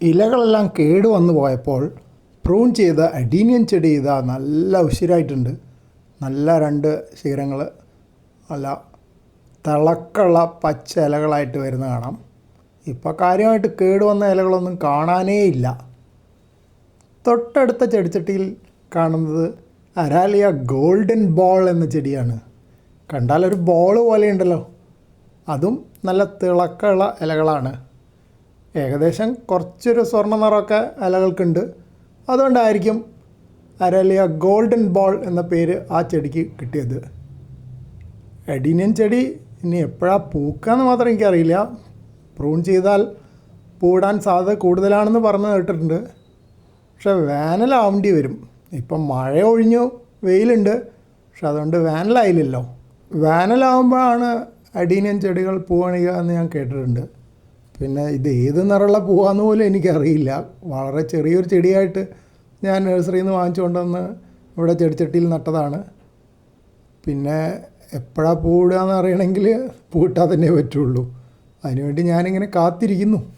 ഇലകളെല്ലാം കേടുവന്നു പോയപ്പോൾ പ്രൂൺ ചെയ്ത അഡീനിയൻ ചെടി ഇതാ നല്ല ഉശിരായിട്ടുണ്ട്. നല്ല രണ്ട് ശിഖരങ്ങൾ നല്ല തിളക്കമുള്ള പച്ച ഇലകളായിട്ട് വരുന്ന കാണാം. ഇപ്പോൾ കാര്യമായിട്ട് കേടുവന്ന ഇലകളൊന്നും കാണാനേ ഇല്ല. തൊട്ടടുത്ത ചെടിച്ചട്ടിയിൽ കാണുന്നത് അരാലിയ ഗോൾഡൻ ബോൾ എന്ന ചെടിയാണ്. കണ്ടാൽ ഒരു ബോൾ പോലെയുണ്ടല്ലോ. അതും നല്ല തിളക്കമുള്ള ഇലകളാണ്. ഏകദേശം കുറച്ചൊരു സ്വർണ്ണ നിറമൊക്കെ ഇലകൾക്കുണ്ട്. അതുകൊണ്ടായിരിക്കും അരാലിയ ഗോൾഡൻ ബോൾ എന്ന പേര് ആ ചെടിക്ക് കിട്ടിയത്. അഡീനിയൻ ചെടി ഇനി എപ്പോഴാണ് പൂക്കാന്ന് മാത്രം എനിക്കറിയില്ല. പ്രൂൺ ചെയ്താൽ പൂടാൻ സാധ്യത കൂടുതലാണെന്ന് പറഞ്ഞു കേട്ടിട്ടുണ്ട്. പക്ഷെ വേനലാവേണ്ടി വരും. ഇപ്പം മഴ ഒഴിഞ്ഞു, വെയിലുണ്ട്. പക്ഷെ അതുകൊണ്ട് വേനലായില്ലല്ലോ. വേനലാവുമ്പോഴാണ് അഡീനിയൻ ചെടികൾ പൂവണിയുക എന്ന് ഞാൻ കേട്ടിട്ടുണ്ട്. പിന്നെ ഇത് ഏത് നിറമുള്ള പൂവാന്ന് പോലും എനിക്കറിയില്ല. വളരെ ചെറിയൊരു ചെടിയായിട്ട് ഞാൻ നഴ്സറിയിൽ നിന്ന് വാങ്ങിച്ചു കൊണ്ടുവന്ന് ഇവിടെ ചെടിച്ചട്ടിയിൽ നട്ടതാണ്. പിന്നെ എപ്പോഴാണ് പൂവിടുക എന്ന് അറിയണമെങ്കിൽ പൂട്ടാൻ തന്നെ പറ്റുള്ളൂ. അതിനുവേണ്ടി ഞാനിങ്ങനെ കാത്തിരിക്കുന്നു.